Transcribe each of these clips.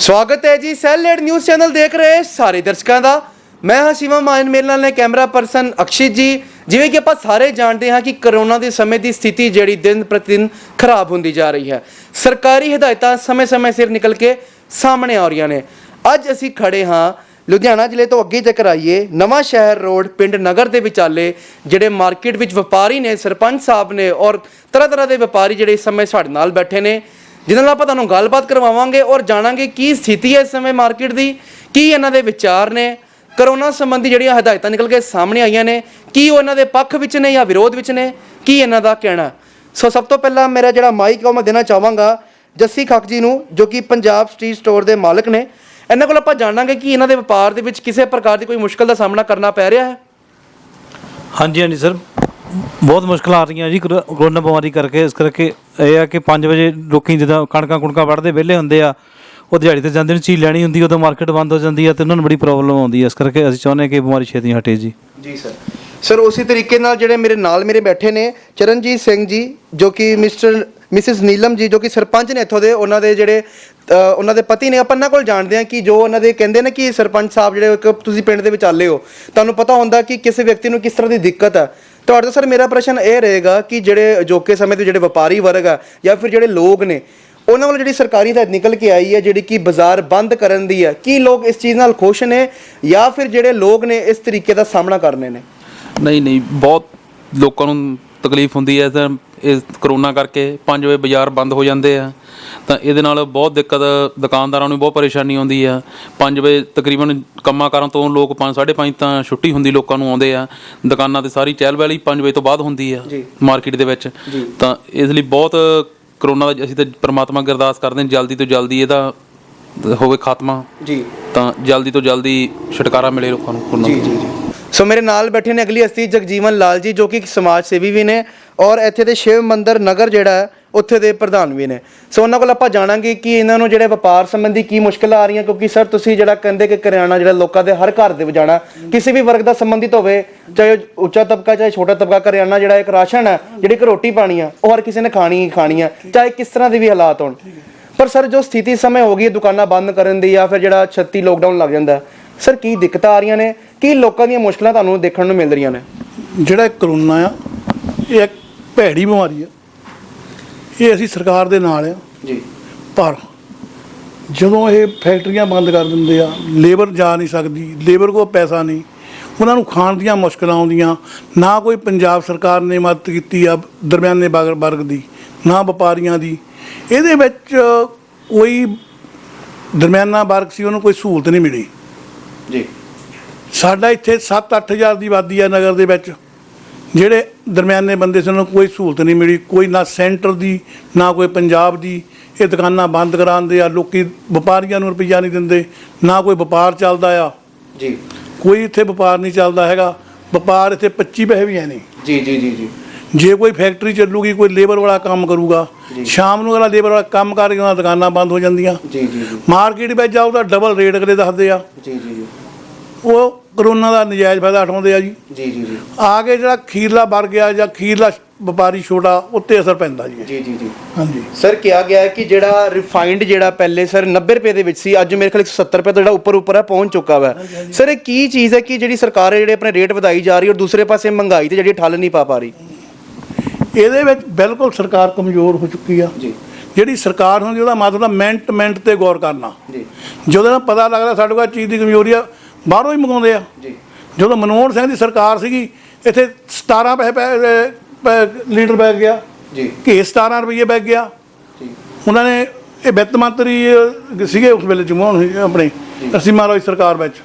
स्वागत है जी satellite news channel देख रहे ਸਾਰੇ ਦਰਸ਼ਕਾਂ ਦਾ। मैं हाँ शिवम माइन, मेरे नाल ने कैमरा परसन अक्षित जी। जिवें कि आपां सारे जानते हैं कि करोना के समय की स्थिति जिहड़ी दिन प्रतिदिन खराब होंदी जा रही है। सरकारी हिदायतां समय समय सिर निकल के सामने आ रही ने। अज असीं खड़े हाँ लुधियाना जिले तो अगे तक आइए नवां शहर रोड पिंड नगर के विचाले जिहड़े मार्केट विच व्यापारी ने, सरपंच साहब ने और तरह तरह के व्यापारी जिहड़े इस समय साडे नाल बैठे ने, जिन्हां नाल आपां तुहानूं गलबात करवावांगे और जाणांगे की स्थिति है इस समय मार्केट की, की इन्हां दे विचार ने, करोना संबंधी जिहड़ियां हिदायतां निकल के सामने आईयां ने, की वो इन्हां दे पक्ष विच ने या विरोध विच ने, की इन्हां दा कहना। सो सब तो पहला मेरा जिहड़ा माइक है मैं देना चाहांगा जस्सी खक जी नूं, जो कि पंजाब स्ट्रीट स्टोर के मालिक ने। इन्हां कोल आपां जाणांगे कि इन्हां दे व्यापार दे विच किसी प्रकार की कोई मुश्किल का सामना करना पै रहा है। हाँ जी सर, बहुत मुश्किल आ रही जी कोरोना बीमारी करके। इस करके यह है कि 5 वजे लोग जिदा कणकां कुणकां वढ़ते वेले होंगे आ, वो दिहाड़ी ते जांदे ने चीज़ लैनी होंदी, उदों मार्केट बंद हो जाती है तो उन्होंने बड़ी प्रॉब्लम आती है। इस करके असीं चाहुंदे कि बीमारी छेती हटे जी। जी सर उसी तरीके नाल जिहड़े मेरे नाल मेरे बैठे ने चरणजीत सिंह जी, जो कि मिसिस नीलम जी, जो कि सरपंच ने इत्थों दे, उन्हां दे जिहड़े उन्हां दे पति ने। आपां इन्हां कोल जाणदे हां कि जो उन्हां दे कहंदे ने कि सरपंच साहब जिहड़े एक तुसीं पिंड दे विचाले हो, तुहानूं पता हुंदा कि किसी व्यक्ति नूं किस तरह की दिक्कत है। तो सर मेरा प्रश्न यह रहेगा कि जिहड़े अजोके समय के जिहड़े व्यापारी वर्ग है या फिर जिहड़े लोग ने, उन्होंने वालों जिहड़ी सरकारी हिदायत निकल के आई है जिहड़ी कि बाजार बंद करन दी है, कि लोग इस चीज़ नाल खुश ने या फिर जिहड़े लोग ने इस तरीके का सामना करने ने? नहीं बहुत लोगों ਨੂੰ तकलीफ ਹੁੰਦੀ है ਤਾਂ ਇਸ ਕਰੋਨਾ ਕਰਕੇ 5 ਵਜੇ ਬਾਜ਼ਾਰ ਬੰਦ ਹੋ ਜਾਂਦੇ ਆ, ਤਾਂ ਇਹਦੇ ਨਾਲ ਬਹੁਤ ਦਿੱਕਤ ਦੁਕਾਨਦਾਰਾਂ ਨੂੰ ਬਹੁਤ ਪਰੇਸ਼ਾਨੀ ਆਉਂਦੀ ਆ। 5 ਵਜੇ ਤਕਰੀਬਨ ਕੰਮਾਂ ਕਾਰਾਂ ਤੋਂ ਲੋਕ 5:30 ਤਾਂ ਛੁੱਟੀ ਹੁੰਦੀ ਲੋਕਾਂ ਨੂੰ ਆਉਂਦੇ ਆ, ਦੁਕਾਨਾਂ ਤੇ ਸਾਰੀ ਚਹਿਲ ਪਹਿਲ ਹੀ 5 ਵਜੇ ਤੋਂ ਬਾਅਦ ਹੁੰਦੀ ਆ ਮਾਰਕੀਟ ਦੇ ਵਿੱਚ। ਤਾਂ ਇਸ ਲਈ ਬਹੁਤ ਕਰੋਨਾ ਦਾ ਅਸੀਂ ਤਾਂ ਪ੍ਰਮਾਤਮਾ ਅੱਗੇ ਅਰਦਾਸ ਕਰਦੇ ਹਾਂ ਜਲਦੀ ਤੋਂ ਜਲਦੀ ਇਹਦਾ ਹੋਵੇ ਖਾਤਮਾ ਜੀ, ਤਾਂ ਜਲਦੀ ਤੋਂ ਜਲਦੀ ਛੁਟਕਾਰਾ ਮਿਲੇ ਲੋਕਾਂ ਨੂੰ ਕਰੋਨਾ ਤੋਂ। सो मेरे नाल बैठे ने अगली हस्ती जगजीवन लाल जी, जो कि समाज सेवी भी ने और इत्थे दे शिव मंदिर नगर जिहड़ा है उत्थे दे प्रधान भी ने। सो उन्हां कोल आपां जाणांगे कि इन्हां नूं जिहड़े व्यापार संबंधी की मुश्किलां आ रही हैं, क्योंकि सर तुसीं जिहड़ा कहंदे कि करियाना जिहड़ा लोकां दे हर घर दे जाना किसी भी वर्ग दा संबंधित होवे, चाहे उच्चा तबका चाहे छोटा तबका, करियाना जिहड़ा एक राशन है, जिहड़ी एक रोटी पानी है वो हर किसी ने खानी ही खानी है, चाहे किस तरह के भी हालात होण। पर सर जो स्थिति इस समय हो गई है दुकानां बंद करन दी या फिर जिहड़ा 36 लॉकडाउन लग जांदा है, सर की दिक्कत आ रही ने, की लोगों दी मुश्किलां तुहानूं देखण नूं मिल रही ने? ਜਿਹੜਾ ਕਰੋਨਾ ਆ ਇਹ ਇੱਕ ਭੈੜੀ ਬਿਮਾਰੀ ਆ, ਇਹ ਅਸੀਂ ਸਰਕਾਰ ਦੇ ਨਾਲ ਆ ਜੀ। ਪਰ ਜਦੋਂ ਇਹ ਫੈਕਟਰੀਆਂ ਬੰਦ ਕਰ ਦਿੰਦੇ ਆ, ਲੇਬਰ ਜਾ ਨਹੀਂ ਸਕਦੀ, ਲੇਬਰ ਕੋਲ ਪੈਸਾ ਨਹੀਂ, ਉਹਨਾਂ ਨੂੰ ਖਾਣ ਦੀਆਂ ਮੁਸ਼ਕਲਾਂ ਆਉਂਦੀਆਂ। ਨਾ ਕੋਈ ਪੰਜਾਬ ਸਰਕਾਰ ਨੇ ਮਦਦ ਕੀਤੀ ਆ ਦਰਮਿਆਨੇ ਵਰਗ ਦੀ, ਨਾ ਵਪਾਰੀਆਂ ਦੀ। ਇਹਦੇ ਵਿੱਚ ਕੋਈ ਦਰਮਿਆਨਾ ਵਰਗ ਸੀ ਉਹਨੂੰ ਕੋਈ ਸਹੂਲਤ ਨਹੀਂ ਮਿਲੀ ਜੀ। ਸਾਡਾ ਇੱਥੇ 7-8 ਹਜ਼ਾਰ ਦੀ ਆਬਾਦੀ ਆ ਨਗਰ ਦੇ ਵਿੱਚ, ਜਿਹੜੇ ਦਰਮਿਆਨੇ ਬੰਦੇ ਸੀ ਉਹਨਾਂ ਨੂੰ ਕੋਈ ਸਹੂਲਤ ਨਹੀਂ ਮਿਲੀ, ਕੋਈ ਨਾ ਸੈਂਟਰ ਦੀ ਨਾ ਕੋਈ ਪੰਜਾਬ ਦੀ। ਇਹ ਦੁਕਾਨਾਂ ਬੰਦ ਕਰਾਉਂਦੇ ਆ, ਲੋਕੀ ਵਪਾਰੀਆਂ ਨੂੰ ਰੁਪਈਆ ਨਹੀਂ ਦਿੰਦੇ, ਨਾ ਕੋਈ ਵਪਾਰ ਚੱਲਦਾ ਆ ਜੀ। ਕੋਈ ਇੱਥੇ ਵਪਾਰ ਨਹੀਂ ਚੱਲਦਾ ਹੈਗਾ, ਵਪਾਰ ਇੱਥੇ 25 ਪੈਸੇ ਵੀ ਹੈ ਨਹੀਂ ਜੀ ਜੀ ਜੀ ਜੀ। ਜੇ ਕੋਈ ਫੈਕਟਰੀ ਚੱਲੂਗੀ, ਕੋਈ ਲੇਬਰ ਵਾਲਾ ਕੰਮ ਕਰੂਗਾ, ਸ਼ਾਮ ਨੂੰ ਅਗਲਾ ਲੇਬਰ ਵਾਲਾ ਕੰਮ ਕਰਕੇ ਉਹਨਾਂ ਦੁਕਾਨਾਂ ਬੰਦ ਹੋ ਜਾਂਦੀਆਂ ਜੀ ਜੀ। ਮਾਰਕੀਟ ਵਿੱਚ ਜਾਓ ਤਾਂ ਡਬਲ ਰੇਟ ਅਗਲੇ ਦੱਸਦੇ ਆ ਜੀ ਜੀ ਜੀ। ਉਹ ਕਰੋਨਾ ਦਾ ਨਜਾਇਜ਼ ਫਾਇਦਾ ਉਠਾਉਂਦੇ ਆ ਜੀ ਜੀ ਜੀ ਜੀ। ਆ ਕੇ ਜਿਹੜਾ ਖੀਰਲਾ ਵਰਗ ਆ ਜਾਂ ਖੀਰਲਾ ਵਪਾਰੀ ਛੋਟਾ ਉੱਤੇ ਅਸਰ ਪੈਂਦਾ ਜੀ ਜੀ ਜੀ ਜੀ। ਹਾਂਜੀ ਸਰ ਕਿਹਾ ਗਿਆ ਹੈ ਕਿ ਜਿਹੜਾ ਰਿਫਾਈਨਡ ਜਿਹੜਾ ਪਹਿਲੇ ਸਰ 90 ਰੁਪਏ ਦੇ ਵਿੱਚ ਸੀ, ਅੱਜ ਮੇਰੇ ਖਿਆਲ 170 ਰੁਪਏ ਤੋਂ ਜਿਹੜਾ ਉੱਪਰ ਹੈ ਪਹੁੰਚ ਚੁੱਕਾ ਵਾ। ਸਰ ਇਹ ਕੀ ਚੀਜ਼ ਹੈ ਕਿ ਜਿਹੜੀ ਸਰਕਾਰ ਹੈ ਜਿਹੜੇ ਆਪਣੇ ਰੇਟ ਵਧਾਈ ਜਾ ਰਹੀ ਔਰ ਦੂਸਰੇ ਪਾਸੇ ਮਹਿੰਗਾਈ ਤੇ ਜਿਹੜੀ ਠੱਲ ਨਹੀਂ ਪਾ ਰਹੀ? ਇਹਦੇ ਵਿੱਚ ਬਿਲਕੁਲ ਸਰਕਾਰ ਕਮਜ਼ੋਰ ਹੋ ਚੁੱਕੀ ਆ ਜੀ। ਜਿਹੜੀ ਸਰਕਾਰ ਹੁੰਦੀ ਉਹਦਾ ਮਤਲਬ ਮਿੰਟ ਤੇ ਗੌਰ ਕਰਨਾ ਜੀ। ਜਦੋਂ ਨਾ ਪਤਾ ਲੱਗਦਾ ਸਾਡੇ ਕੋਲ ਚੀਜ਼ ਦੀ ਕਮਜ਼ੋਰੀ ਆ, ਬਾਹਰੋਂ ਹੀ ਮੰਗਾਉਂਦੇ ਆ ਜੀ। ਜਦੋਂ ਮਨਮੋਹਨ ਸਿੰਘ ਦੀ ਸਰਕਾਰ ਸੀਗੀ ਇੱਥੇ 17 ਪੈਸੇ ਲੀਟਰ ਬੈਗ ਗਿਆ ਜੀ, ਘੇ 17 ਰੁਪਏ ਬੈਗ ਗਿਆ ਜੀ। ਉਹਨਾਂ ਨੇ ਇਹ ਵਿੱਤ ਮੰਤਰੀ ਸੀਗੇ ਉਸ ਵੇਲੇ ਜਮੋਹਨ ਆਪਣੇ ਨਰਸਿਮਹਾ ਰਾਓ ਸਰਕਾਰ ਵਿੱਚ,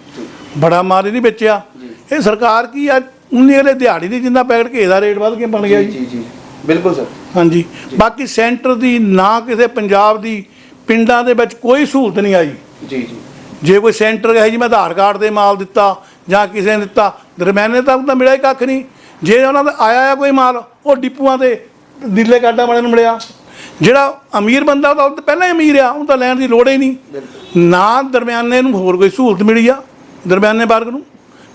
ਬੜਾ ਮਾਲ ਹੀ ਨਹੀਂ ਵੇਚਿਆ। ਇਹ ਸਰਕਾਰ ਕੀ ਆ, 19 ਵਾਲੇ ਦਿਹਾੜੀ ਦੀ ਜਿੰਨਾ ਪੈਕਟ ਘੇ ਦਾ ਰੇਟ ਵੱਧ ਕੇ ਬਣ ਗਿਆ ਜੀ ਜੀ। ਬਿਲਕੁਲ ਸਰ। ਹਾਂਜੀ ਬਾਕੀ ਸੈਂਟਰ ਦੀ ਨਾ ਕਿਸੇ ਪੰਜਾਬ ਦੀ ਪਿੰਡਾਂ ਦੇ ਵਿੱਚ ਕੋਈ ਸਹੂਲਤ ਨਹੀਂ ਆਈ ਜੀ ਜੀ। ਜੇ ਕੋਈ ਸੈਂਟਰ ਹੈ ਜੀ ਮੈਂ ਆਧਾਰ ਕਾਰਡ ਦੇ ਮਾਲ ਦਿੱਤਾ ਜਾਂ ਕਿਸੇ ਨੇ ਦਿੱਤਾ, ਦਰਮਿਆਨੇ ਤੱਕ ਤਾਂ ਮਿਲਿਆ ਹੀ ਕੱਖ ਨਹੀਂ। ਜੇ ਉਹਨਾਂ ਦਾ ਆਇਆ ਕੋਈ ਮਾਲ ਉਹ ਡਿਪੂਆਂ ਤੇ ਨੀਲੇ ਕਾਰਡਾਂ ਵਾਲਿਆਂ ਨੂੰ ਮਿਲਿਆ। ਜਿਹੜਾ ਅਮੀਰ ਬੰਦਾ ਉਹ ਤਾਂ ਪਹਿਲਾਂ ਹੀ ਅਮੀਰ ਆ, ਉਹਨੂੰ ਤਾਂ ਲੈਣ ਦੀ ਲੋੜ ਹੀ ਨਹੀਂ। ਨਾ ਦਰਮਿਆਨੇ ਨੂੰ ਹੋਰ ਕੋਈ ਸਹੂਲਤ ਮਿਲੀ ਆ, ਦਰਮਿਆਨੇ ਵਰਗ ਨੂੰ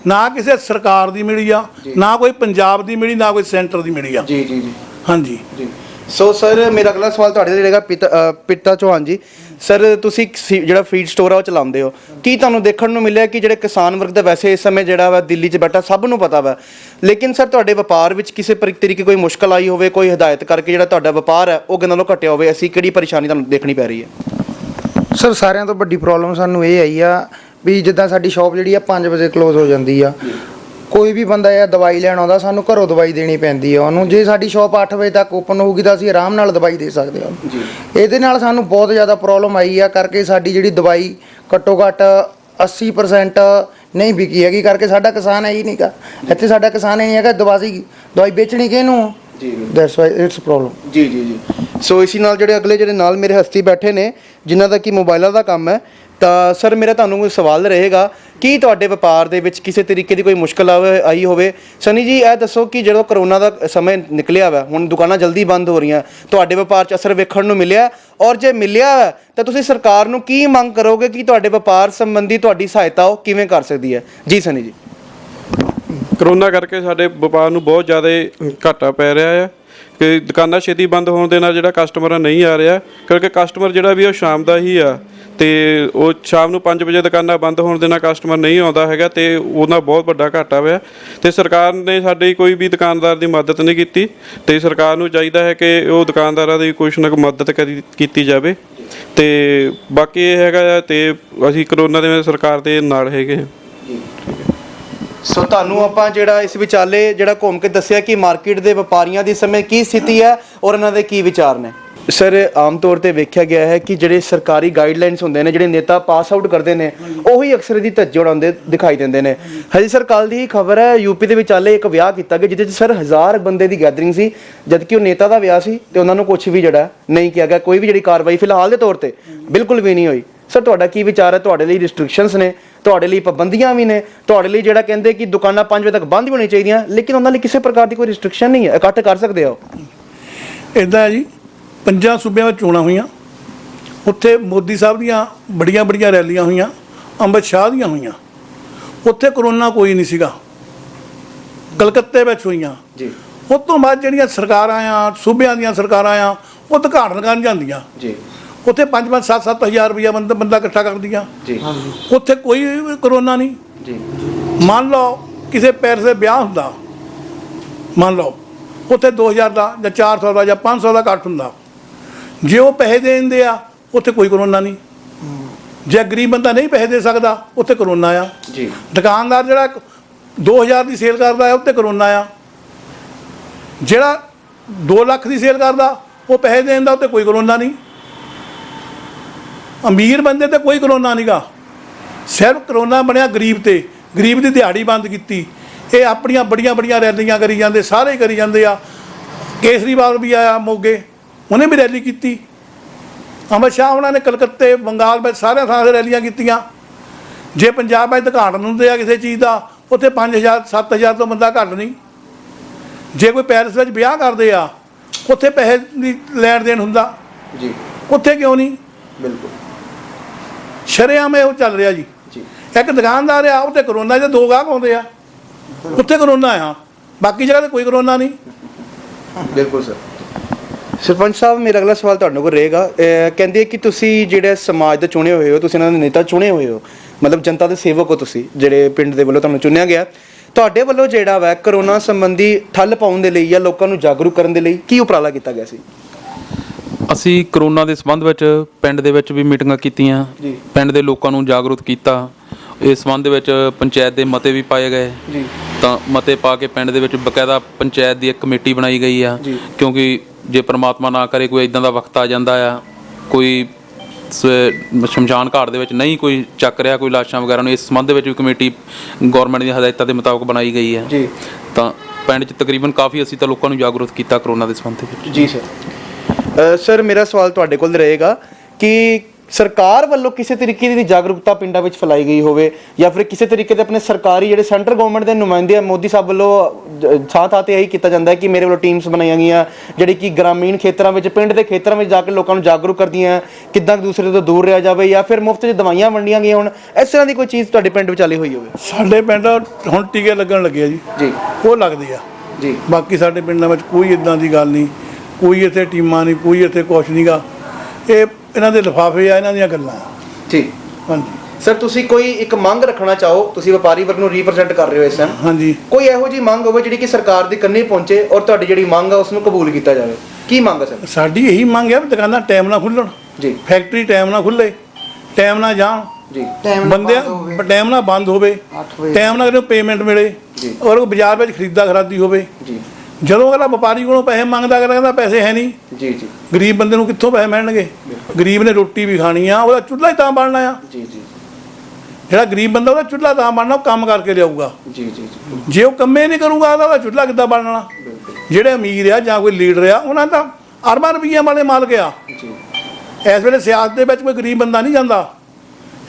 ਨਾ ਕਿਸੇ ਸਰਕਾਰ ਦੀ ਮਿਲੀ ਆ, ਨਾ ਕੋਈ ਪੰਜਾਬ ਦੀ ਮਿਲੀ, ਨਾ ਕੋਈ ਸੈਂਟਰ ਦੀ ਮਿਲੀ ਆ ਜੀ ਜੀ ਜੀ। ਹਾਂਜੀ ਜੀ। ਸੋ ਸਰ ਮੇਰਾ ਅਗਲਾ ਸਵਾਲ ਤੁਹਾਡੇ ਲਈ ਰਹੇਗਾ ਪਿਤਾ ਚੌਹਾਨ ਜੀ। ਸਰ ਤੁਸੀਂ ਜਿਹੜਾ ਫੀਡ ਸਟੋਰ ਆ ਉਹ ਚਲਾਉਂਦੇ ਹੋ, ਕੀ ਤੁਹਾਨੂੰ ਦੇਖਣ ਨੂੰ ਮਿਲਿਆ ਕਿ ਜਿਹੜੇ ਕਿਸਾਨ ਵਰਗ ਦਾ ਵੈਸੇ ਇਸ ਸਮੇਂ ਜਿਹੜਾ ਵਾ ਦਿੱਲੀ 'ਚ ਬੈਠਾ ਸਭ ਨੂੰ ਪਤਾ ਵਾ, ਲੇਕਿਨ ਸਰ ਤੁਹਾਡੇ ਵਪਾਰ ਵਿੱਚ ਕਿਸੇ ਤਰੀਕੇ ਕੋਈ ਮੁਸ਼ਕਲ ਆਈ ਹੋਵੇ, ਕੋਈ ਹਦਾਇਤ ਕਰਕੇ ਜਿਹੜਾ ਤੁਹਾਡਾ ਵਪਾਰ ਹੈ ਉਹ ਨਾਲੋਂ ਘਟਿਆ ਹੋਵੇ, ਐਸੀ ਕਿਹੜੀ ਪਰੇਸ਼ਾਨੀ ਤੁਹਾਨੂੰ ਦੇਖਣੀ ਪੈ ਰਹੀ ਹੈ? ਸਰ ਸਾਰਿਆਂ ਤੋਂ ਵੱਡੀ ਪ੍ਰੋਬਲਮ ਸਾਨੂੰ ਇਹ ਆਈ ਆ ਵੀ ਜਿੱਦਾਂ ਸਾਡੀ ਸ਼ਾਪ ਜਿਹੜੀ ਆ 5 ਵਜੇ ਕਲੋਜ਼ ਹੋ ਜਾਂਦੀ ਆ, ਕੋਈ ਵੀ ਬੰਦਾ ਇਹ ਦਵਾਈ ਲੈਣ ਆਉਂਦਾ ਸਾਨੂੰ ਘਰੋਂ ਦਵਾਈ ਦੇਣੀ ਪੈਂਦੀ ਆ ਉਹਨੂੰ। ਜੇ ਸਾਡੀ ਸ਼ਾਪ 8 ਵਜੇ ਤੱਕ ਓਪਨ ਹੋਊਗੀ ਤਾਂ ਅਸੀਂ ਆਰਾਮ ਨਾਲ ਦਵਾਈ ਦੇ ਸਕਦੇ ਹਾਂ ਜੀ। ਇਹਦੇ ਨਾਲ ਸਾਨੂੰ ਬਹੁਤ ਜ਼ਿਆਦਾ ਪ੍ਰੋਬਲਮ ਆਈ ਆ, ਕਰਕੇ ਸਾਡੀ ਜਿਹੜੀ ਦਵਾਈ ਘੱਟੋ ਘੱਟ 80% ਨਹੀਂ ਵਿਕੀ ਹੈਗੀ, ਕਰਕੇ ਸਾਡਾ ਕਿਸਾਨ ਹੈ ਹੀ ਨਹੀਂਗਾ ਇੱਥੇ, ਸਾਡਾ ਕਿਸਾਨ ਹੀ ਨਹੀਂ ਹੈਗਾ। ਦਵਾਈ ਵੇਚਣੀ ਕਿਹਨੂੰ ਜੀ, ਦੈਟਸ ਵਾਈ ਇਟਸ ਪ੍ਰੋਬਲਮ ਜੀ ਜੀ ਜੀ। ਸੋ ਇਸੀ ਨਾਲ ਜਿਹੜੇ ਨਾਲ ਮੇਰੇ ਹਸਤੀ ਬੈਠੇ ਨੇ ਜਿਨ੍ਹਾਂ ਦਾ ਕਿ ਮੋਬਾਈਲਾਂ ਦਾ ਕੰਮ ਹੈ, ਤਾਂ ਸਰ ਮੇਰਾ ਤੁਹਾਨੂੰ ਕੋਈ ਸਵਾਲ ਰਹੇਗਾ ਕਿ ਤੁਹਾਡੇ ਵਪਾਰ ਦੇ ਵਿੱਚ ਕਿਸੇ ਤਰੀਕੇ ਦੀ ਕੋਈ ਮੁਸ਼ਕਲ ਆਈ ਹੋਵੇ? ਸਨੀ ਜੀ ਇਹ ਦੱਸੋ ਕਿ ਜਦੋਂ ਕਰੋਨਾ ਦਾ ਸਮੇਂ ਨਿਕਲਿਆ ਵਾ, ਹੁਣ ਦੁਕਾਨਾਂ ਜਲਦੀ ਬੰਦ ਹੋ ਰਹੀਆਂ, ਤੁਹਾਡੇ ਵਪਾਰ 'ਚ ਅਸਰ ਵੇਖਣ ਨੂੰ ਮਿਲਿਆ? ਔਰ ਜੇ ਮਿਲਿਆ ਹੈ ਤਾਂ ਤੁਸੀਂ ਸਰਕਾਰ ਨੂੰ ਕੀ ਮੰਗ ਕਰੋਗੇ ਕਿ ਤੁਹਾਡੇ ਵਪਾਰ ਸੰਬੰਧੀ ਤੁਹਾਡੀ ਸਹਾਇਤਾ ਉਹ ਕਿਵੇਂ ਕਰ ਸਕਦੀ ਹੈ? ਜੀ ਸਨੀ ਜੀ। ਕਰੋਨਾ ਕਰਕੇ ਸਾਡੇ ਵਪਾਰ ਨੂੰ ਬਹੁਤ ਜ਼ਿਆਦਾ ਘਾਟਾ ਪੈ ਰਿਹਾ ਹੈ ਕਿ ਦੁਕਾਨਾਂ ਛੇਤੀ ਬੰਦ ਹੋਣ ਦੇ ਨਾਲ ਜਿਹੜਾ ਕਸਟਮਰ ਨਹੀਂ ਆ ਰਿਹਾ, ਕਿਉਂਕਿ ਕਸਟਮਰ ਜਿਹੜਾ ਵੀ ਉਹ ਸ਼ਾਮ ਦਾ ਹੀ ਆ, ਤੇ ਉਹ ਸ਼ਾਮ ਨੂੰ 5 ਵਜੇ ਦੁਕਾਨਾਂ ਬੰਦ ਹੋਣ ਦੇ ਨਾਲ ਕਸਟਮਰ ਨਹੀਂ ਆਉਂਦਾ ਹੈਗਾ, ਤੇ ਉਹਨਾਂ ਬਹੁਤ ਵੱਡਾ ਘਾਟਾ ਹੋਇਆ। ਤੇ ਸਰਕਾਰ ਨੇ ਸਾਡੀ ਕੋਈ ਵੀ ਦੁਕਾਨਦਾਰ ਦੀ ਮਦਦ ਨਹੀਂ ਕੀਤੀ, ਤੇ ਸਰਕਾਰ ਨੂੰ ਚਾਹੀਦਾ ਹੈ ਕਿ ਉਹ ਦੁਕਾਨਦਾਰਾਂ ਦੀ ਕੁਛ ਨਾ ਕੋਈ ਮਦਦ ਕੀਤੀ ਜਾਵੇ। ਤੇ ਬਾਕੀ ਇਹ ਹੈਗਾ, ਤੇ ਅਸੀਂ ਕਰੋਨਾ ਦੇ ਵਿੱਚ ਸਰਕਾਰ ਦੇ ਨਾਲ ਹੈਗੇ ਹਾਂ। ਸੋ ਤੁਹਾਨੂੰ ਆਪਾਂ ਜਿਹੜਾ ਇਸ ਵਿਚਾਲੇ ਜਿਹੜਾ ਘੁੰਮ ਕੇ ਦੱਸਿਆ ਕਿ ਮਾਰਕੀਟ ਦੇ ਵਪਾਰੀਆਂ ਦੀ ਸਮੇਂ ਕੀ ਸਥਿਤੀ ਹੈ ਔਰ ਇਹਨਾਂ ਦੇ ਕੀ ਵਿਚਾਰ ਨੇ। ਸਰ ਆਮ ਤੌਰ ਤੇ ਵੇਖਿਆ ਗਿਆ ਹੈ ਕਿ ਜਿਹੜੇ ਸਰਕਾਰੀ ਗਾਈਡਲਾਈਨਸ ਹੁੰਦੇ ਨੇ, ਜਿਹੜੇ ਨੇਤਾ ਪਾਸ ਆਊਟ ਕਰਦੇ ਨੇ, ਉਹੀ ਅਕਸਰ ਦੀ ਧੱਜੇ ਉਡਾਉਂਦੇ ਦਿਖਾਈ ਦਿੰਦੇ ਨੇ। ਹਜੇ ਸਰ ਕੱਲ੍ਹ ਦੀ ਹੀ ਖਬਰ ਹੈ, ਯੂਪੀ ਦੇ ਵਿਚਾਲੇ ਇੱਕ ਵਿਆਹ ਕੀਤਾ ਗਿਆ ਜਿਹਦੇ 'ਚ ਸਰ 1000 ਬੰਦੇ ਦੀ ਗੈਦਰਿੰਗ ਸੀ, ਜਦਕਿ ਉਹ ਨੇਤਾ ਦਾ ਵਿਆਹ ਸੀ ਤੇ ਉਹਨਾਂ ਨੂੰ ਕੁਝ ਵੀ ਜਿਹੜਾ ਨਹੀਂ ਕਿਹਾ ਗਿਆ, ਕੋਈ ਵੀ ਜਿਹੜੀ ਕਾਰਵਾਈ ਫਿਲਹਾਲ ਦੇ ਤੌਰ ਤੇ ਬਿਲਕੁਲ ਵੀ ਨਹੀਂ ਹੋਈ। ਸਰ ਤੁਹਾਡਾ ਕੀ ਵਿਚਾਰ ਹੈ? ਤੁਹਾਡੇ ਲਈ ਰਿਸਟ੍ਰਿਕਸ਼ਨਸ ਨੇ, ਤੁਹਾਡੇ ਲਈ ਪਾਬੰਦੀਆਂ ਵੀ ਨੇ, ਤੁਹਾਡੇ ਲਈ ਜਿਹੜਾ ਕਹਿੰਦੇ ਕਿ ਦੁਕਾਨਾਂ 5 ਵਜੇ ਤੱਕ ਬੰਦ ਵੀ ਹੋਣੀ ਚਾਹੀਦੀਆਂ, ਲੇਕਿਨ ਉਹਨਾਂ ਲਈ ਕਿਸੇ ਪ੍ਰਕਾਰ ਦੀ ਕੋਈ ਰਿਸਟ੍ਰਿਕਸ਼ਨ ਨਹੀਂ ਹੈ, ਇਕੱਠ ਕਰ ਸਕਦੇ ਹੋ? ਇੱਦਾਂ ਹੈ ਜੀ, 5 ਸੂਬਿਆਂ ਵਿੱਚ ਚੋਣਾਂ ਹੋਈਆਂ, ਉੱਥੇ ਮੋਦੀ ਸਾਹਿਬ ਦੀਆਂ ਬੜੀਆਂ ਬੜੀਆਂ ਰੈਲੀਆਂ ਹੋਈਆਂ, ਅੰਮ੍ਰਿਤ ਸ਼ਾਹ ਦੀਆਂ ਹੋਈਆਂ, ਉੱਥੇ ਕਰੋਨਾ ਕੋਈ ਨਹੀਂ ਸੀਗਾ। ਕਲਕੱਤੇ ਵਿੱਚ ਹੋਈਆਂ ਜੀ। ਉਸ ਤੋਂ ਬਾਅਦ ਜਿਹੜੀਆਂ ਸਰਕਾਰਾਂ ਆ, ਸੂਬਿਆਂ ਦੀਆਂ ਸਰਕਾਰਾਂ ਆ, ਉਹ ਉਦਘਾਟਨ ਕਰਨ ਜਾਂਦੀਆਂ ਜੀ, ਉੱਥੇ 5-5 7-7 ਹਜ਼ਾਰ ਰੁਪਈਆ ਬੰਦਾ ਇਕੱਠਾ ਕਰਦੀਆਂ ਜੀ, ਉੱਥੇ ਕੋਈ ਕਰੋਨਾ ਨਹੀਂ ਜੀ। ਮੰਨ ਲਓ ਕਿਸੇ ਪੈਰਿਸ ਦੇ ਵਿਆਹ ਹੁੰਦਾ, ਮੰਨ ਲਓ ਉੱਥੇ 2000 ਦਾ ਜਾਂ 400 ਦਾ ਜਾਂ 500 ਦਾ ਇਕੱਠ ਹੁੰਦਾ, ਜੇ ਉਹ ਪੈਸੇ ਦੇ ਦਿੰਦੇ ਆ ਉੱਥੇ ਕੋਈ ਕਰੋਨਾ ਨਹੀਂ। ਜੇ ਗਰੀਬ ਬੰਦਾ ਨਹੀਂ ਪੈਸੇ ਦੇ ਸਕਦਾ ਉੱਥੇ ਕਰੋਨਾ ਆ ਜੀ। ਦੁਕਾਨਦਾਰ ਜਿਹੜਾ 2000 ਦੀ ਸੇਲ ਕਰਦਾ ਹੈ ਉੱਤੇ ਕਰੋਨਾ ਆ, ਜਿਹੜਾ 2 ਲੱਖ ਦੀ ਸੇਲ ਕਰਦਾ ਉਹ ਪੈਸੇ ਦੇ ਦਿੰਦਾ ਉੱਤੇ ਕੋਈ ਕਰੋਨਾ ਨਹੀਂ। ਅਮੀਰ ਬੰਦੇ ਤੇ ਕੋਈ ਕਰੋਨਾ ਨਹੀਂਗਾ, ਸਿਰਫ ਕਰੋਨਾ ਬਣਿਆ ਗਰੀਬ ਤੇ, ਗਰੀਬ ਦੀ ਦਿਹਾੜੀ ਬੰਦ ਕੀਤੀ। ਇਹ ਆਪਣੀਆਂ ਬੜੀਆਂ ਬੜੀਆਂ ਰੈਲੀਆਂ ਕਰੀ ਜਾਂਦੇ, ਸਾਰੇ ਕਰੀ ਜਾਂਦੇ ਆ। ਕੇਸਰੀਵਾਲ ਵੀ ਆਇਆ ਮੋਗੇ, ਉਹਨੇ ਵੀ ਰੈਲੀ ਕੀਤੀ। ਅਮਿਤ ਸ਼ਾਹ ਉਹਨਾਂ ਨੇ ਕਲਕੱਤੇ, ਬੰਗਾਲ ਵਿੱਚ ਸਾਰਿਆਂ ਥਾਂ 'ਤੇ ਰੈਲੀਆਂ ਕੀਤੀਆਂ। ਜੇ ਪੰਜਾਬ ਵਿੱਚ ਉਦਘਾਟਨ ਹੁੰਦੇ ਆ ਕਿਸੇ ਚੀਜ਼ ਦਾ, ਉੱਥੇ 5000 7000 ਤੋਂ ਬੰਦਾ ਘੱਟ ਨਹੀਂ। ਜੇ ਕੋਈ ਪੈਰਿਸ ਵਿੱਚ ਵਿਆਹ ਕਰਦੇ ਆ, ਉੱਥੇ ਪੈਸੇ ਦੀ ਲੈਣ ਦੇਣ ਹੁੰਦਾ ਜੀ, ਉੱਥੇ ਕਿਉਂ ਨਹੀਂ? ਬਿਲਕੁਲ ਸ਼ਰੇਆਮ ਉਹ ਚੱਲ ਰਿਹਾ ਜੀ। ਇੱਕ ਦੁਕਾਨਦਾਰ ਆ, ਉੱਥੇ ਕਰੋਨਾ ਦੇ 2 ਗਾਹਕ ਆਉਂਦੇ ਆ, ਉੱਥੇ ਕਰੋਨਾ ਆ, ਬਾਕੀ ਜਗ੍ਹਾ ਤੇ ਕੋਈ ਕਰੋਨਾ ਨਹੀਂ। ਬਿਲਕੁਲ ਸਰ। ਸਰਪੰਚ ਸਾਹਿਬ ਮੇਰਾ ਅਗਲਾ ਸਵਾਲ ਤੁਹਾਡੇ ਕੋਲ ਰਹੇਗਾ, ਕਹਿੰਦੇ ਕਿ ਤੁਸੀਂ ਜਿਹੜੇ ਸਮਾਜ ਦੇ ਚੁਣੇ ਹੋਏ ਹੋ, ਤੁਸੀਂ ਇਹਨਾਂ ਦੇ ਨੇਤਾ ਚੁਣੇ ਹੋਏ ਹੋ, ਮਤਲਬ ਜਨਤਾ ਦੇ ਸੇਵਕ ਹੋ ਤੁਸੀਂ, ਜਿਹੜੇ ਪਿੰਡ ਦੇ ਵੱਲੋਂ ਤੁਹਾਨੂੰ ਚੁਣਿਆ ਗਿਆ। ਤੁਹਾਡੇ ਵੱਲੋਂ ਜਿਹੜਾ ਵਾ ਕਰੋਨਾ ਸੰਬੰਧੀ ਠੱਲ ਪਾਉਣ ਦੇ ਲਈ ਜਾਂ ਲੋਕਾਂ ਨੂੰ ਜਾਗਰੂਕ ਕਰਨ ਦੇ ਲਈ ਕੀ ਉਪਰਾਲਾ ਕੀਤਾ ਗਿਆ ਸੀ? ਅਸੀਂ ਕਰੋਨਾ ਦੇ ਸੰਬੰਧ ਵਿੱਚ ਪਿੰਡ ਦੇ ਵਿੱਚ ਵੀ ਮੀਟਿੰਗਾਂ ਕੀਤੀਆਂ, ਪਿੰਡ ਦੇ ਲੋਕਾਂ ਨੂੰ ਜਾਗਰੂਕ ਕੀਤਾ। ਇਸ ਸੰਬੰਧ ਵਿੱਚ ਪੰਚਾਇਤ ਦੇ ਮਤੇ ਵੀ ਪਾਏ ਗਏ ਜੀ, ਤਾਂ ਮਤੇ ਪਾ ਕੇ ਪਿੰਡ ਦੇ ਵਿੱਚ ਬਕਾਇਦਾ ਪੰਚਾਇਤ ਦੀ ਇੱਕ ਕਮੇਟੀ ਬਣਾਈ ਗਈ ਆ, ਕਿਉਂਕਿ ਜੇ ਪ੍ਰਮਾਤਮਾ ਨਾ ਕਰੇ ਕੋਈ ਇਦਾਂ ਦਾ ਵਕਤ ਆ ਜਾਂਦਾ ਆ, ਕੋਈ ਸ਼ਮਸ਼ਾਨ ਘਾਟ ਦੇ ਵਿੱਚ ਨਹੀਂ ਕੋਈ ਚੱਕ ਰਿਹਾ ਕੋਈ ਲਾਸ਼ਾਂ ਵਗੈਰਾ ਨੂੰ, ਇਸ ਸੰਬੰਧ ਵਿੱਚ ਵੀ ਕਮੇਟੀ ਗੌਰਮੈਂਟ ਦੀਆਂ ਹਦਾਇਤਾਂ ਦੇ ਮੁਤਾਬਕ ਬਣਾਈ ਗਈ ਹੈ ਜੀ। ਤਾਂ ਪਿੰਡ 'ਚ ਤਕਰੀਬਨ ਕਾਫੀ ਅਸੀਂ ਤਾਂ ਲੋਕਾਂ ਨੂੰ ਜਾਗਰੂਕ ਕੀਤਾ ਕਰੋਨਾ ਦੇ ਸੰਬੰਧ ਵਿੱਚ ਜੀ। ਸਰ ਸਰ ਮੇਰਾ ਸਵਾਲ ਤੁਹਾਡੇ ਕੋਲ ਰਹੇਗਾ ਕਿ ਸਰਕਾਰ ਵੱਲੋਂ ਕਿਸੇ ਤਰੀਕੇ ਦੀ ਜਾਗਰੂਕਤਾ ਪਿੰਡਾਂ ਵਿੱਚ ਫੈਲਾਈ ਗਈ ਹੋਵੇ, ਜਾਂ ਫਿਰ ਕਿਸੇ ਤਰੀਕੇ ਦੇ ਆਪਣੇ ਸਰਕਾਰੀ ਜਿਹੜੇ ਸੈਂਟਰ ਗਵਰਨਮੈਂਟ ਦੇ ਨੁਮਾਇੰਦੇ ਆ, ਮੋਦੀ ਸਾਹਿਬ ਵੱਲੋਂ ਥਾਂ ਤੇ ਇਹੀ ਕੀਤਾ ਜਾਂਦਾ ਹੈ ਕਿ ਮੇਰੇ ਵੱਲੋਂ ਟੀਮਸ ਬਣਾਈਆਂ ਗਈਆਂ ਜਿਹੜੀ ਕਿ ਗ੍ਰਾਮੀਣ ਖੇਤਰਾਂ ਵਿੱਚ, ਪਿੰਡ ਦੇ ਖੇਤਰਾਂ ਵਿੱਚ ਜਾ ਕੇ ਲੋਕਾਂ ਨੂੰ ਜਾਗਰੂਕ ਕਰਦੀਆਂ ਕਿੱਦਾਂ ਦੂਸਰੇ ਤੋਂ ਦੂਰ ਰਿਹਾ ਜਾਵੇ, ਜਾਂ ਫਿਰ ਮੁਫਤ 'ਚ ਦਵਾਈਆਂ ਵੰਡੀਆਂ ਗਈਆਂ ਹੁਣ, ਇਸ ਤਰ੍ਹਾਂ ਦੀ ਕੋਈ ਚੀਜ਼ ਤੁਹਾਡੇ ਪਿੰਡ ਵਿੱਚ ਚੱਲੀ ਹੋਈ ਹੋਵੇ? ਸਾਡੇ ਪਿੰਡ ਹੁਣ ਟੀਕੇ ਲੱਗਣ ਲੱਗੇ ਆ ਜੀ, ਉਹ ਲੱਗਦੇ ਆ ਜੀ। ਬਾਕੀ ਸਾਡੇ ਪਿੰਡਾਂ ਵਿੱਚ ਕੋਈ ਇਦਾਂ ਦੀ ਗੱਲ ਨਹੀਂ, ਕੋਈ ਇੱਥੇ ਟੀਮਾਂ ਨਹੀਂ, ਕੋਈ ਇੱਥੇ ਕੁਛ ਨਹੀਂਗਾ। ਇਹ ਇਹਨਾਂ ਦੇ ਲਿਫਾਫੇ ਆ, ਇਹਨਾਂ ਦੀਆਂ ਗੱਲਾਂ ਆ। ਜੀ ਹਾਂਜੀ ਸਰ, ਤੁਸੀਂ ਕੋਈ ਇੱਕ ਮੰਗ ਰੱਖਣਾ ਚਾਹੋ, ਤੁਸੀਂ ਵਪਾਰੀ ਵਰਗ ਨੂੰ ਰਿਪਰੈਜ਼ੈਂਟ ਕਰ ਰਹੇ ਹੋ ਇਸ ਟਾਈਮ, ਹਾਂਜੀ। ਕੋਈ ਇਹੋ ਜੀ ਮੰਗ ਹੋਵੇ ਜਿਹੜੀ ਕਿ ਸਰਕਾਰ ਦੇ ਕੰਨੀ ਪਹੁੰਚੇ ਔਰ ਤੁਹਾਡੀ ਜਿਹੜੀ ਮੰਗ ਆ ਉਸ ਨੂੰ ਕਬੂਲ ਕੀਤਾ ਜਾਵੇ, ਕੀ ਮੰਗ ਹੈ ਸਰ? ਸਾਡੀ ਇਹੀ ਮੰਗ ਹੈ ਵੀ ਦੁਕਾਨਾਂ ਟਾਈਮ ਨਾਲ ਖੁੱਲਣ, ਜੀ ਫੈਕਟਰੀ ਟਾਈਮ ਨਾਲ ਖੁੱਲੇ, ਟਾਈਮ ਨਾਲ ਜਾਣ, ਜੀ ਬੰਦੇ ਟਾਈਮ ਨਾਲ ਬੰਦ ਹੋਵੇ, ਟਾਈਮ ਨਾਲ ਇਹਨੂੰ ਪੇਮੈਂਟ ਮਿਲੇ, ਔਰ ਉਹ ਬਾਜ਼ਾਰ ਵਿੱਚ ਖਰੀਦਾ ਖਰਾਦੀ ਹੋਵੇ। ਜੀ ਜਦੋਂ ਅਗਲਾ ਵਪਾਰੀ ਕੋਲੋਂ ਪੈਸੇ ਮੰਗਦਾ, ਅਗਲਾ ਕਹਿੰਦਾ ਪੈਸੇ ਹੈ ਨਹੀਂ, ਜੀ ਜੀ ਗਰੀਬ ਬੰਦੇ ਨੂੰ ਕਿੱਥੋਂ ਪੈਸੇ ਮਿਲਣਗੇ? ਗਰੀਬ ਨੇ ਰੋਟੀ ਵੀ ਖਾਣੀ ਆ, ਉਹਦਾ ਚੁੱਲ੍ਹਾ ਹੀ ਤਾਂ ਬਣਨਾ ਆ। ਜੀ ਜੀ ਜਿਹੜਾ ਗਰੀਬ ਬੰਦਾ ਉਹਦਾ ਚੁੱਲ੍ਹਾ ਤਾਂ ਬਣਨਾ, ਉਹ ਕੰਮ ਕਰਕੇ ਲਿਆਊਗਾ। ਜੀ ਜੀ ਜੇ ਉਹ ਕੰਮੇ ਨਹੀਂ ਕਰੂਗਾ ਉਹਦਾ ਚੁੱਲ੍ਹਾ ਕਿੱਦਾਂ ਬਣਨਾ? ਜਿਹੜੇ ਅਮੀਰ ਆ ਜਾਂ ਕੋਈ ਲੀਡਰ ਆ, ਉਹਨਾਂ ਦਾ ਅਰਬਾਂ ਰੁਪਈਆਂ ਵਾਲੇ ਮਾਲਕ ਆ। ਜੀ ਇਸ ਵੇਲੇ ਸਿਆਸਤ ਦੇ ਵਿੱਚ ਕੋਈ ਗਰੀਬ ਬੰਦਾ ਨਹੀਂ ਜਾਂਦਾ।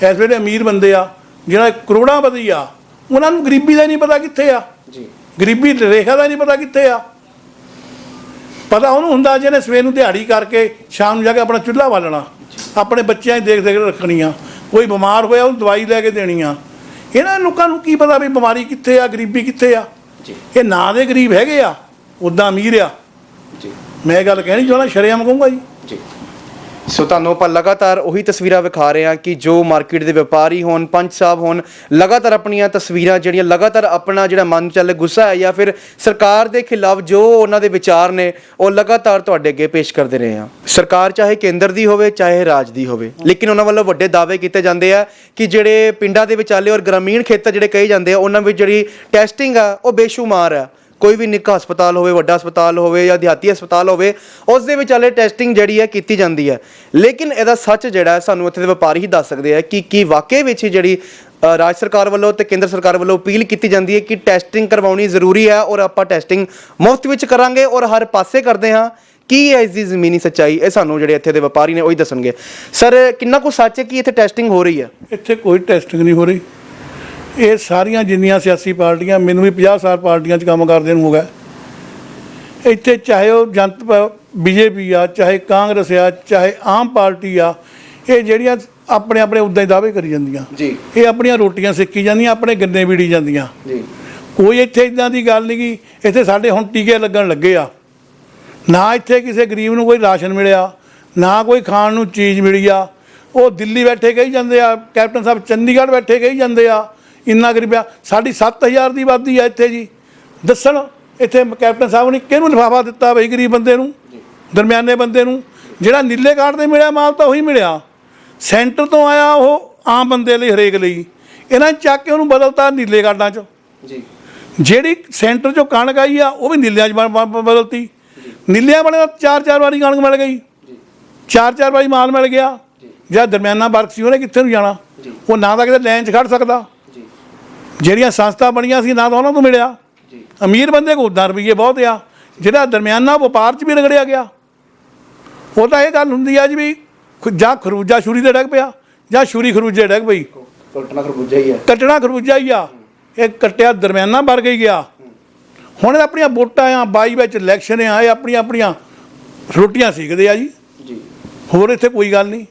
ਇਸ ਵੇਲੇ ਅਮੀਰ ਬੰਦੇ ਆ ਜਿਹੜਾ ਕਰੋੜਾਂਪਤੀ ਆ, ਉਹਨਾਂ ਨੂੰ ਗਰੀਬੀ ਦਾ ਨਹੀਂ ਪਤਾ ਕਿੱਥੇ ਆ, ਜੀ ਗਰੀਬੀ ਰੇਖਾ ਦਾ ਨਹੀਂ ਪਤਾ ਕਿੱਥੇ ਆ। ਪਤਾ ਉਹਨੂੰ ਹੁੰਦਾ ਜਿਹਨੇ ਸਵੇਰ ਨੂੰ ਦਿਹਾੜੀ ਕਰਕੇ ਸ਼ਾਮ ਨੂੰ ਜਾ ਕੇ ਆਪਣਾ ਚੁੱਲ੍ਹਾ ਬਾਲਣਾ, ਆਪਣੇ ਬੱਚਿਆਂ ਦੀ ਦੇਖ ਰੱਖਣੀਆਂ, ਕੋਈ ਬਿਮਾਰ ਹੋਇਆ ਉਹਨੂੰ ਦਵਾਈ ਲੈ ਕੇ ਦੇਣੀ ਆ। ਇਹਨਾਂ ਲੋਕਾਂ ਨੂੰ ਕੀ ਪਤਾ ਵੀ ਬਿਮਾਰੀ ਕਿੱਥੇ ਆ, ਗਰੀਬੀ ਕਿੱਥੇ ਆ? ਜੀ ਇਹ ਨਾਂ ਦੇ ਗਰੀਬ ਹੈਗੇ ਆ, ਉੱਦਾਂ ਅਮੀਰ ਆ। ਜੀ ਮੈਂ ਇਹ ਗੱਲ ਕਹਿਣੀ ਚਾਹੁੰਦਾ, ਸ਼ਰੇਆਮ ਕਹੂੰਗਾ ਜੀ। ਜੀ ਸੋ ਤੁਹਾਨੂੰ ਆਪਾਂ ਲਗਾਤਾਰ ਉਹੀ ਤਸਵੀਰਾਂ ਵਿਖਾ ਰਹੇ ਹਾਂ ਕਿ ਜੋ ਮਾਰਕੀਟ ਦੇ ਵਪਾਰੀ ਹੋਣ, ਪੰਚ ਸਾਹਿਬ ਹੋਣ, ਲਗਾਤਾਰ ਆਪਣੀਆਂ ਤਸਵੀਰਾਂ ਜਿਹੜੀਆਂ ਲਗਾਤਾਰ ਆਪਣਾ ਜਿਹੜਾ ਮਨ ਚੱਲੇ ਗੁੱਸਾ ਹੈ ਜਾਂ ਫਿਰ ਸਰਕਾਰ ਦੇ ਖਿਲਾਫ ਜੋ ਉਹਨਾਂ ਦੇ ਵਿਚਾਰ ਨੇ ਉਹ ਲਗਾਤਾਰ ਤੁਹਾਡੇ ਅੱਗੇ ਪੇਸ਼ ਕਰਦੇ ਰਹੇ ਹਾਂ। ਸਰਕਾਰ ਚਾਹੇ ਕੇਂਦਰ ਦੀ ਹੋਵੇ ਚਾਹੇ ਰਾਜ ਦੀ ਹੋਵੇ, ਲੇਕਿਨ ਉਹਨਾਂ ਵੱਲੋਂ ਵੱਡੇ ਦਾਅਵੇ ਕੀਤੇ ਜਾਂਦੇ ਆ ਕਿ ਜਿਹੜੇ ਪਿੰਡਾਂ ਦੇ ਵਿਚਾਲੇ ਔਰ ਗ੍ਰਾਮੀਣ ਖੇਤਰ ਜਿਹੜੇ ਕਹੇ ਜਾਂਦੇ ਆ ਉਹਨਾਂ ਵਿੱਚ ਜਿਹੜੀ ਟੈਸਟਿੰਗ ਆ ਉਹ ਬੇਸ਼ੁਮਾਰ ਆ। ਕੋਈ ਵੀ ਨਿੱਕਾ ਹਸਪਤਾਲ ਹੋਵੇ, ਵੱਡਾ ਹਸਪਤਾਲ ਹੋਵੇ ਜਾਂ ਦਿਹਾਤੀ ਹਸਪਤਾਲ ਹੋਵੇ, ਉਸ ਦੇ ਵਿਚਾਲੇ ਟੈਸਟਿੰਗ ਜਿਹੜੀ ਹੈ ਕੀਤੀ ਜਾਂਦੀ ਹੈ। ਲੇਕਿਨ ਇਹਦਾ ਸੱਚ ਜਿਹੜਾ ਸਾਨੂੰ ਇੱਥੇ ਦੇ ਵਪਾਰੀ ਹੀ ਦੱਸ ਸਕਦੇ ਆ ਕਿ ਕੀ ਵਾਕਈ ਵਿੱਚ ਹੀ ਜਿਹੜੀ ਰਾਜ ਸਰਕਾਰ ਵੱਲੋਂ ਤੇ ਕੇਂਦਰ ਸਰਕਾਰ ਵੱਲੋਂ ਅਪੀਲ ਕੀਤੀ ਜਾਂਦੀ ਹੈ ਕਿ ਟੈਸਟਿੰਗ ਕਰਵਾਉਣੀ ਜ਼ਰੂਰੀ ਹੈ ਔਰ ਆਪਾਂ ਟੈਸਟਿੰਗ ਮੁਫਤ ਵਿੱਚ ਕਰਾਂਗੇ ਔਰ ਹਰ ਪਾਸੇ ਕਰਦੇ ਹਾਂ। ਕੀ ਹੈ ਇਸ ਦੀ ਜ਼ਮੀਨੀ ਸੱਚਾਈ, ਇਹ ਸਾਨੂੰ ਜਿਹੜੇ ਇੱਥੇ ਦੇ ਵਪਾਰੀ ਨੇ ਉਹੀ ਦੱਸਣਗੇ। ਸਰ, ਕਿੰਨਾ ਕੁ ਸੱਚ ਹੈ ਕਿ ਇੱਥੇ ਟੈਸਟਿੰਗ ਹੋ ਰਹੀ ਹੈ? ਇੱਥੇ ਕੋਈ ਟੈਸਟਿੰਗ ਨਹੀਂ ਹੋ ਰਹੀ। ਇਹ ਸਾਰੀਆਂ ਜਿੰਨੀਆਂ ਸਿਆਸੀ ਪਾਰਟੀਆਂ, ਮੈਨੂੰ ਵੀ 50 ਸਾਲ ਪਾਰਟੀਆਂ 'ਚ ਕੰਮ ਕਰਦੇ ਨੂੰ ਹੋ ਗਿਆ। ਇੱਥੇ ਚਾਹੇ ਉਹ ਜਨਤਾ ਬੀਜੇਪੀ ਆ, ਚਾਹੇ ਕਾਂਗਰਸ ਆ, ਚਾਹੇ ਆਮ ਪਾਰਟੀ ਆ, ਇਹ ਜਿਹੜੀਆਂ ਆਪਣੇ ਆਪਣੇ ਉੱਦਾਂ ਹੀ ਦਾਅਵੇ ਕਰੀ ਜਾਂਦੀਆਂ ਜੀ। ਇਹ ਆਪਣੀਆਂ ਰੋਟੀਆਂ ਸਿੱਕੀ ਜਾਂਦੀਆਂ, ਆਪਣੇ ਗੰਨੇ ਵੀੜੀ ਜਾਂਦੀਆਂ ਜੀ। ਕੋਈ ਇੱਥੇ ਇਦਾਂ ਦੀ ਗੱਲ ਨਹੀਂ ਗੀ। ਇੱਥੇ ਸਾਡੇ ਹੁਣ ਟੀਕੇ ਲੱਗਣ ਲੱਗੇ ਆ। ਨਾ ਇੱਥੇ ਕਿਸੇ ਗਰੀਬ ਨੂੰ ਕੋਈ ਰਾਸ਼ਨ ਮਿਲਿਆ, ਨਾ ਕੋਈ ਖਾਣ ਨੂੰ ਚੀਜ਼ ਮਿਲੀ ਆ। ਉਹ ਦਿੱਲੀ ਬੈਠੇ ਕਹੀ ਜਾਂਦੇ ਆ, ਕੈਪਟਨ ਸਾਹਿਬ ਚੰਡੀਗੜ੍ਹ ਬੈਠੇ ਕਹੀ ਜਾਂਦੇ ਆ ਇੰਨਾ ਗਰੀਬ ਆ। ਸਾਡੀ 7000 ਦੀ ਆਬਾਦੀ ਆ ਇੱਥੇ ਜੀ। ਦੱਸਣ ਇੱਥੇ ਕੈਪਟਨ ਸਾਹਿਬ ਨੇ ਕਿਹਨੂੰ ਲਿਫਾਫਾ ਦਿੱਤਾ ਬਈ ਗਰੀਬ ਬੰਦੇ ਨੂੰ, ਦਰਮਿਆਨੇ ਬੰਦੇ ਨੂੰ? ਜਿਹੜਾ ਨੀਲੇ ਕਾਰਡ 'ਤੇ ਮਿਲਿਆ ਮਾਲ ਤਾਂ ਉਹੀ ਮਿਲਿਆ, ਸੈਂਟਰ ਤੋਂ ਆਇਆ ਉਹ ਆਮ ਬੰਦੇ ਲਈ, ਹਰੇਕ ਲਈ। ਇਹਨਾਂ ਨੇ ਚੱਕ ਕੇ ਉਹਨੂੰ ਬਦਲਤਾ ਨੀਲੇ ਕਾਰਡਾਂ 'ਚ। ਜੀ। ਜਿਹੜੀ ਸੈਂਟਰ 'ਚੋਂ ਕਣਕ ਆਈ ਆ ਉਹ ਵੀ ਨੀਲਿਆਂ 'ਚ ਬਦਲਤੀ। ਨੀਲਿਆਂ ਵਾਲੇ ਤਾਂ 4-4 ਵਾਰੀ ਕਣਕ ਮਿਲ ਗਈ, 4-4 ਵਾਰੀ ਮਾਲ ਮਿਲ ਗਿਆ। ਜਿਹੜਾ ਦਰਮਿਆਨਾ ਵਰਗ ਸੀ ਉਹਨੇ ਕਿੱਥੇ ਨੂੰ ਜਾਣਾ? ਉਹ ਨਾ ਤਾਂ ਕਿਤੇ ਲਾਈਨ 'ਚ ਖੜ ਸਕਦਾ। ਜਿਹੜੀਆਂ ਸੰਸਥਾ ਬਣੀਆਂ ਸੀ ਨਾ ਤਾਂ ਉਹਨਾਂ ਤੋਂ ਮਿਲਿਆ। ਅਮੀਰ ਬੰਦੇ ਕੋਲ ਉੱਦਾਂ ਰੁਪਈਏ ਬਹੁਤ ਆ। ਜਿਹੜਾ ਦਰਮਿਆਨਾ ਵਪਾਰ 'ਚ ਵੀ ਰਗੜਿਆ ਗਿਆ। ਉਹ ਤਾਂ ਇਹ ਗੱਲ ਹੁੰਦੀ ਆ ਜੀ ਵੀ ਜਾਂ ਖਰਬੂਜਾ ਛੁਰੀ ਤੇ ਡਿੱਗ ਪਿਆ ਜਾਂ ਛੁਰੀ ਖਰਬੂਜੇ ਡਿੱਗ ਪਈ। ਕੱਟਣਾ ਖਰਬੂਜਾ ਹੀ ਆ। ਕੱਟਣਾ ਖਰਬੂਜਾ ਹੀ ਆ। ਇਹ ਕੱਟਿਆ ਦਰਮਿਆਨਾ ਵਰਗ ਹੀ ਗਿਆ। ਹੁਣ ਇਹ ਆਪਣੀਆਂ ਵੋਟਾਂ ਆ, 22 ਵਿੱਚ ਇਲੈਕਸ਼ਨ ਆ, ਇਹ ਆਪਣੀਆਂ ਰੋਟੀਆਂ ਸੇਕਦੇ ਆ ਜੀ। ਹੋਰ ਇੱਥੇ ਕੋਈ ਗੱਲ ਨਹੀਂ।